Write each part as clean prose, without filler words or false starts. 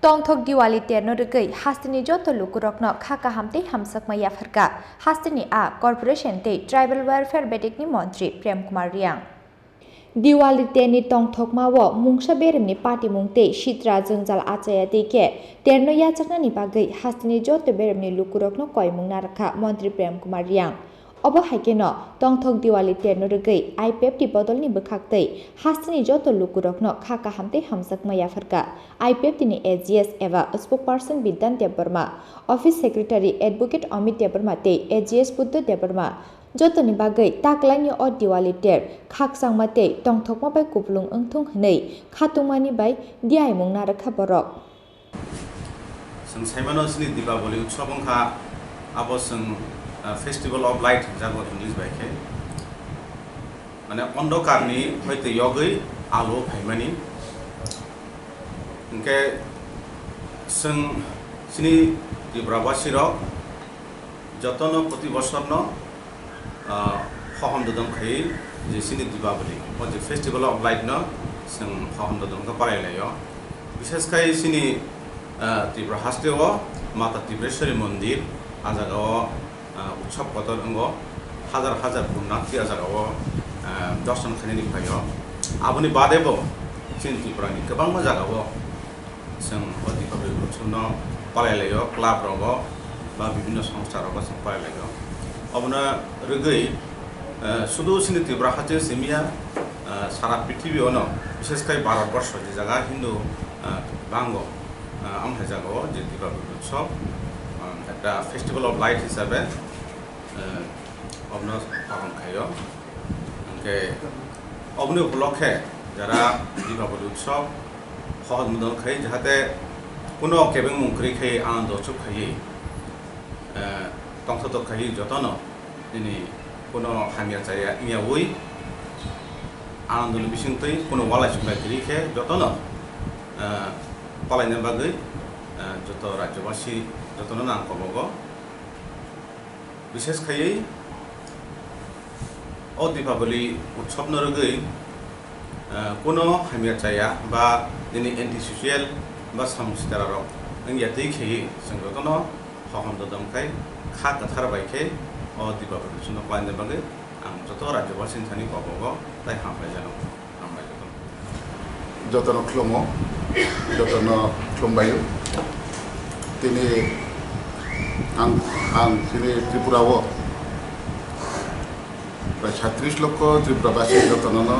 Tongthok Diwali Terno Rugwi Hasteni Jotto Lukurokno Khakaham te Hamjakma Yapharkha Hasteni A Corporation te Tribal Welfare Bedikni Mantri Prem Kumar Reang Diwali Terni Tongthokma wo Mungsa Beremni Party Mungte Shitra Jungjal Achaya Teke Terno Yachakna ni Bagai Hasteni Jotto Beremni Lukurokno Koi Mungnarkha Mantri Prem Kumar Reang Obo haikeno Tongthok Diwali Terno Rugwi IPF ti bodolni bwkhaktei Hasteni Jotto Lukurokno Khakaham te Hamjakma Yapharkha IPF tini AGS eva spokesperson Bidan Debarma Office Secretary Advocate Amit Debarma te AGS Buddha Debarma Jotto ni bagai taklani o Diwali ter khaksangma te Tongthokma bai kuplung engthung hnei khatungmani bai diai mungna rakha borok Sang saimano sini Diwali utsabong kha abo sang Festival of Light jago English by ke mane ondokarni hoite yogoi alo phaimani inke sang sini Tripura basiro jotono proti bosorno khaham dodam khai je sini Diwali o je Festival of Light no sang khaham dodam ka parailayo bishesh kai sini Tripura hasteo mata Tripureshwari mondir ajagao উৎসব পতর অঙ্গ হাজার হাজার পুণ্যার্থী আজারাও দর্শন খানি ফাইও আবনি বাদেব চিন ত্রিপুরানি गोबां জায়গাও जों অধিকভাবে উৎসন্ন পালাইলাयो ক্লাব রগ বা বিভিন্ন সংস্থা রগ जों পালাইলাयो অবনা রগৈ শুধু চিন ত্রিপুরা হাতে সেমিয়া সারা পৃথিবীও ন বিশেষ করে ভারতবর্ষ যে জায়গা হিন্দু বাঙ্গ আমহাই জায়গাও যে দিবালি উৎসব একটা ফেস্টিভ্যাল অফ লাইট হিসাবে অবন পালন খাইও ওকে অবনি উপলক্ষে যারা দীপাবলি উৎসব সহজ মদন খাই যাতে কোনো কেবেং মুখরি খাই আনন্দ উৎসব খাই তংথত খাই যতন দিনে কোনো হামিয়া চাইয়া ইয়া ওই আনন্দ বিশিংতই কোনো ওয়ালাই সুলাই গিরি খে যতন পালাইনে বাগৈ যত রাজ্যবাসী যতন নাম কবগ বিশেষ খাই ও দীপাবলি উৎসব নরগৈ কোনো হামিয়া চাইয়া বা দিনে এন্টি সোশিয়াল বা সামসিতার ইয়াতেই খেয়ে जों যতন সহম দদম খাই খা কাথার বাইখে ও দীপাবলি উৎসব পালনের বাগে আं যত রাজ্যবাসীনি থানি কবগ তাই হামবাই জানো হামবাই যতন ক্লম যতন ক্লমবায়ু তিনি आं दिनै त्रिपुराव प्राय 36 लक्ष त्रिपुराबासी যতনनो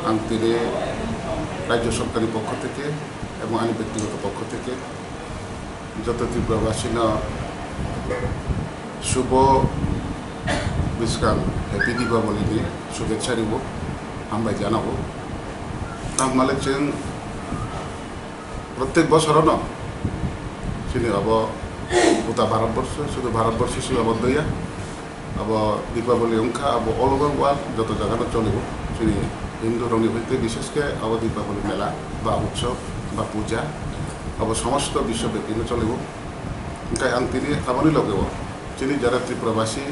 आं दिनै राज्य सरकारनि पक्ष থেকে এবং আমি ব্যক্তিগত পক্ষ থেকে যত ত্রিপুরাবাসীনো শুভ বিস্কান হ্যাপি দীপাবলিनि শুভেচ্ছা দিব হামবাই জানাবো তাহলে जों প্রত্যেক বছরনো চিনি अब গোটা ভারতবর্ষ শুধু ভারতবর্ষে সীমাবদ্ধ হইয়া अब দীপাবলি অংখা अब অল ওভার ওয়ার্ল্ড যত জায়গাতে চলিব চিনি হিন্দু রঙে হইতে বিশেষকে अब দীপাবলি মেলা বা উৎসব বা পূজা अब সমস্ত বিশ্বব্যাপী চলিব ওখানে আং তিনি খাবনি লগেব চিনি যারা ত্রিপুরাবাসী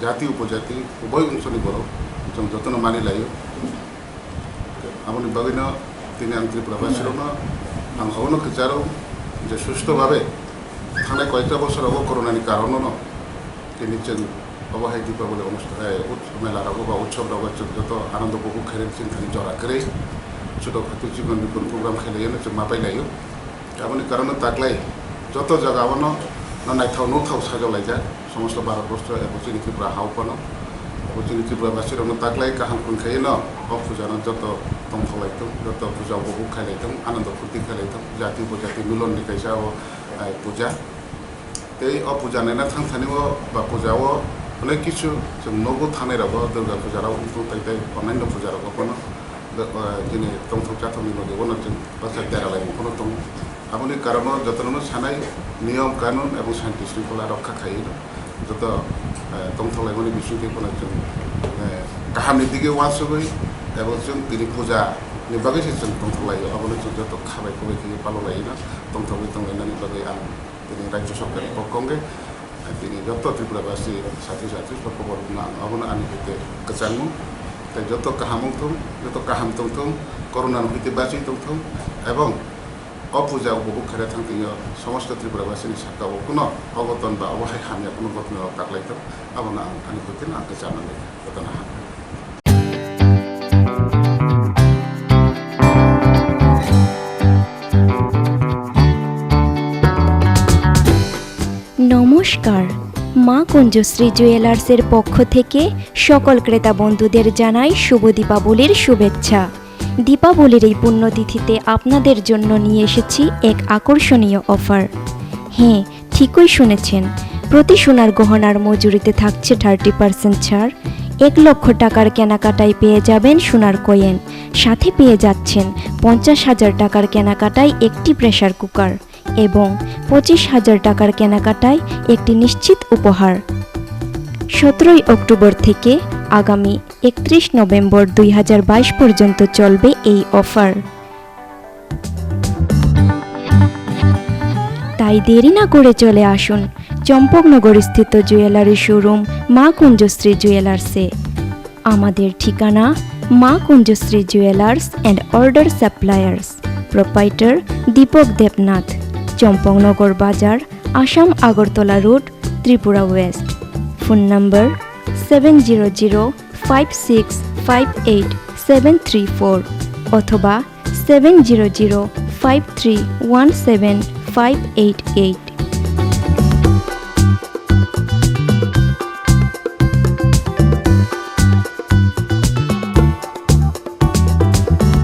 জাতি উপজাতি উভয় অংশনি বড় যতন মানি লাইও আমনি বাগিন তিনি আং ত্রিপুরাবাসীরনো আং হবনো খোঁজারো যে সুস্থভাবে थाने कयेकटा बছর করোনাनि কারণে তিনি অবহাই দীপাবলি অনুষ্ঠান মেলা রাখো বা উৎসব রাখো যত আনন্দ উপভোগ খেলে তিনি জরা করে ছোট খাটো জীবন বিপন প্রোগ্রাম খেলে जों মাপাইলাयो এমনি কারণে তাকলাই যত জায়গাওনো নাইথাও নথাও সাজালাইজা সমস্ত ভারতবর্ষ এবং চিনি ত্রিপুরা হাওপানো এবং চিনি ত্রিপুরাবাসীরনো তাকলাই কাহাম খুনখাইন অ পূজানো যত তংফলাইতম যত পূজা উপভোগ খাইলাইতম আনন্দ ফুর্তি খাইলাইতম জাতি উপজাতি মিলন নিকাইসা পূজা এই অপূজা নেনা থাংথানিও বা পূজাও অনেক কিছু जों নগো থানাইরাবো দুর্গা পূজারাও তাই তাই অন্যান্য পূজারাবো কোনো যিনি তংথক জাতনি নদীবনো जों বাসা দেরালাই কোনো দं আমনি কারণ যতনো সানাই নিয়ম কানুন এবং শান্তি শৃঙ্খলা রক্ষা খাইল যত তংথলাইমনি বিষয়টি কোনো जों কাহামনি দিকে ওয়াসগৈ এবং जों তিনি পূজা নিবাগैसो जों তংথলাইयो আবনো जों যত খাবাই খবাই খেয়ে পালো লাইনা তংথলাই তংলাইনানি বাগै आं তিনি রাজ্য সরকারের পক্ষে তিনি যত ত্রিপুরাবাসী ছাত্র ছাত্রী সকলকে আবনো আনি হইতে গচাংমু তাই যত কাহামুং যত কাহাম তংথং করোনা হইতে বাঁচি তংথং এবং পূজা উপভোগ করে থাকতেও সমস্ত ত্রিপুরাবাসীনি সাকাও কোনো অগতন বা অবহাই হামিয়া কোনো ঘটনা কাকলাইতো আবনা আনি হইতে না আগে জানালে ঘটনা নমস্কার, মা কুঞ্জশ্রী জুয়েলার্সের পক্ষ থেকে সকল ক্রেতা বন্ধুদের জানাই শুভ দীপাবলির শুভেচ্ছা। দীপাবলির এই পুণ্যতিথিতে আপনাদের জন্য নিয়ে এসেছি এক আকর্ষণীয় অফার। হ্যাঁ, ঠিকই শুনেছেন, প্রতি সোনার গহনার মজুরিতে থাকছে 30% ছাড়। 1 লক্ষ টাকার কেনাকাটায় পেয়ে যাবেন সোনার কয়েন, সাথে পেয়ে যাচ্ছেন 50,000 টাকার কেনাকাটায় একটি প্রেসার কুকার এবং 25,000 টাকার কেনাকাটায় একটি নিশ্চিত উপহার। 17 অক্টোবর থেকে আগামী 31 নভেম্বর 2022 পর্যন্ত চলবে এই অফার। তাই দেরি না করে চলে আসুন চম্পকনগর স্থিত জুয়েলারি শোরুম মা কুঞ্জশ্রী জুয়েলার্সে। আমাদের ঠিকানা Maa Kunjashree jewellers and order suppliers, proprietor Dipak Debnath, Champaknagar Bazar, Assam Agartala road, Tripura west. Phone number 7005658734 অথবা 7005317588।